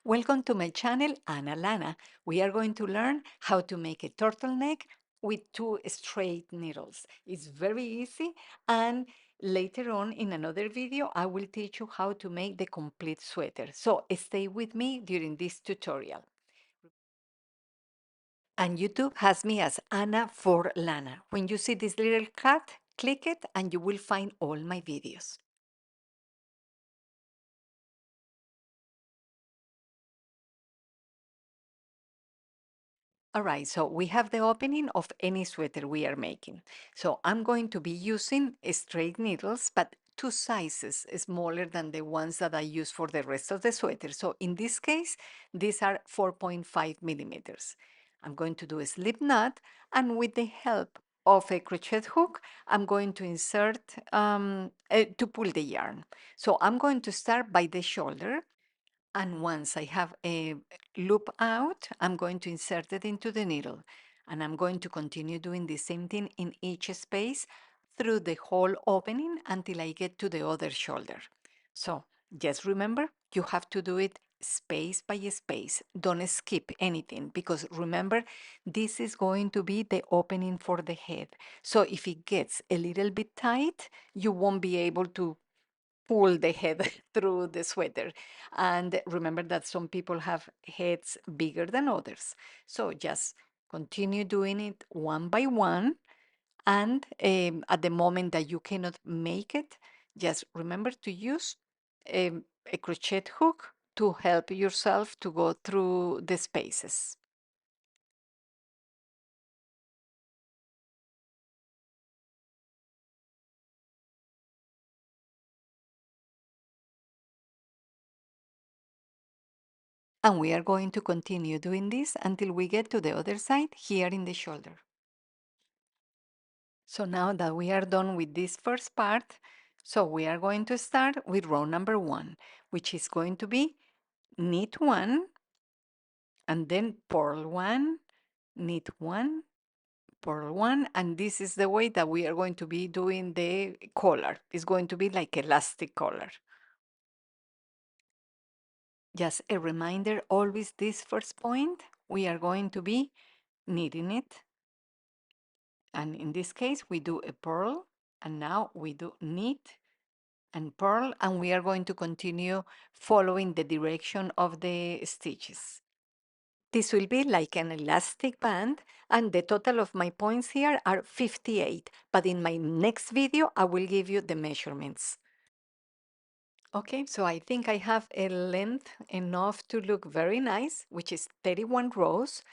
Welcome to my channel, Ana Lana. We are going to learn how to make a turtleneck with two straight needles. It's very easy, and later on in another video, I will teach you how to make the complete sweater. So stay with me during this tutorial. And YouTube has me as Ana for Lana. When you see this little cat, click it and you will find all my videos. All right, so we have the opening of any sweater we are making. So I'm going to be using straight needles, but two sizes smaller than the ones that I use for the rest of the sweater. So in this case, these are 4.5 millimeters. I'm going to do a slip knot, and with the help of a crochet hook, I'm going to insert to pull the yarn. So I'm going to start by the shoulder, and once I have a loop out, I'm going to insert it into the needle. And I'm going to continue doing the same thing in each space through the whole opening until I get to the other shoulder. So just remember, you have to do it space by space. Don't skip anything, because remember, this is going to be the opening for the head. So if it gets a little bit tight, you won't be able to pull the head through the sweater. And remember that some people have heads bigger than others. So just continue doing it one by one. And at the moment that you cannot make it, just remember to use a crochet hook to help yourself to go through the spaces. And we are going to continue doing this until we get to the other side here in the shoulder. So now that we are done with this first part, so we are going to start with row number 1, which is going to be knit 1, and then purl 1, knit 1, purl 1, and this is the way that we are going to be doing the collar. It's going to be like elastic collar. Just a reminder, always this first point, we are going to be knitting it. And in this case, we do a purl, and now we do knit and purl, and we are going to continue following the direction of the stitches. This will be like an elastic band, and the total of my points here are 58, but in my next video, I will give you the measurements. Okay, so I think I have a length enough to look very nice, which is 31 rows.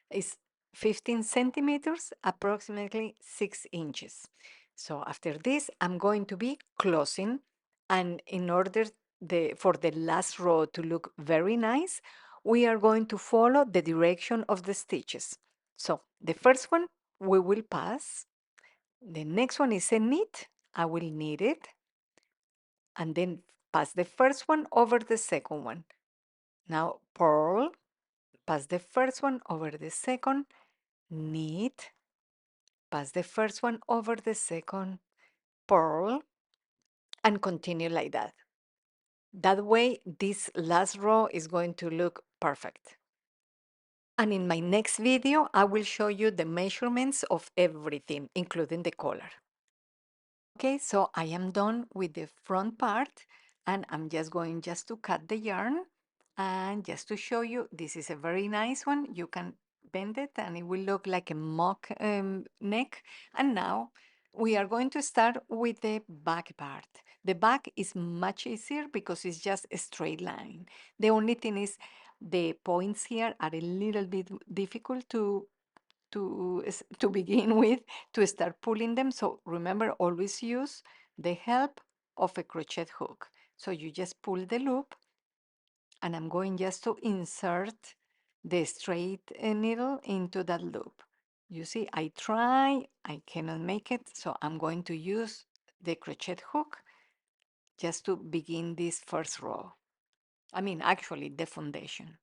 Is 15 centimeters, approximately 6 inches. So after this, I'm going to be closing, and in order for the last row to look very nice, we are going to follow the direction of the stitches. So the first one we will pass, the next one is a knit, I will knit it, and then pass the first one over the second one. Now purl, pass the first one over the second, knit, pass the first one over the second, purl, and continue like that. That way, this last row is going to look perfect. And in my next video, I will show you the measurements of everything, including the collar. Okay, so I am done with the front part, and I'm just going to cut the yarn. And just to show you, this is a very nice one. You can bend it and it will look like a mock neck. And now we are going to start with the back part. The back is much easier because it's just a straight line. The only thing is the points here are a little bit difficult to begin with, to start pulling them. So remember, always use the help of a crochet hook. So you just pull the loop, and I'm going just to insert the straight needle into that loop. You see, I try, I cannot make it, so I'm going to use the crochet hook just to begin this first row. I mean, actually, the foundation.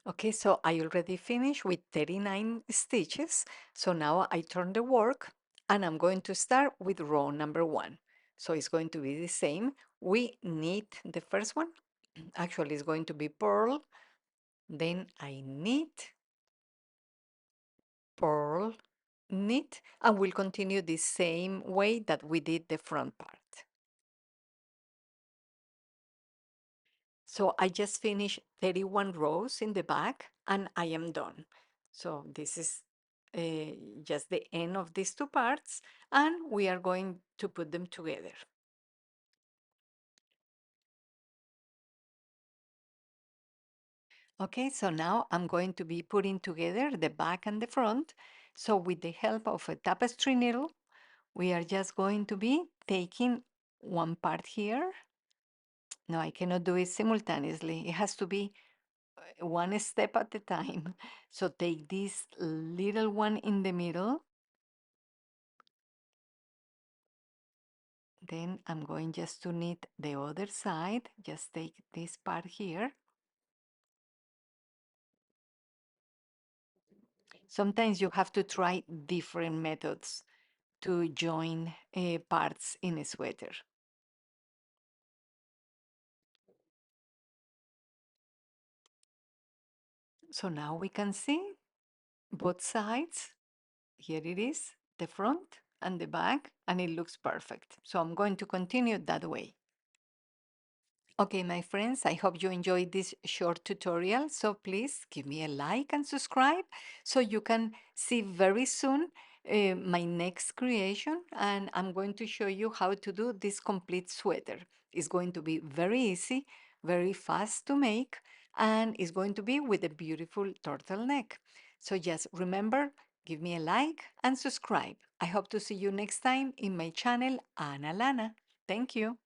Okay, so I already finished with 39 stitches. So now I turn the work and I'm going to start with row number 1. So it's going to be the same. We knit the first one. Actually, it's going to be purl. Then I knit, purl, knit, and we'll continue the same way that we did the front part. So I just finished 31 rows in the back and I am done. So this is just the end of these two parts and we are going to put them together. Okay, so now I'm going to be putting together the back and the front. So with the help of a tapestry needle, we are just going to be taking one part here. No, I cannot do it simultaneously. It has to be one step at a time. So take this little one in the middle. Then I'm going just to knit the other side. Just take this part here. Sometimes you have to try different methods to join parts in a sweater. So now we can see both sides. Here it is, the front and the back, and it looks perfect. So I'm going to continue that way. Okay, my friends, I hope you enjoyed this short tutorial. So please give me a like and subscribe so you can see very soon my next creation. And I'm going to show you how to do this complete sweater. It's going to be very easy, very fast to make, and it's going to be with a beautiful turtleneck. So just remember, give me a like and subscribe. I hope to see you next time in my channel, Ana Lana. Thank you.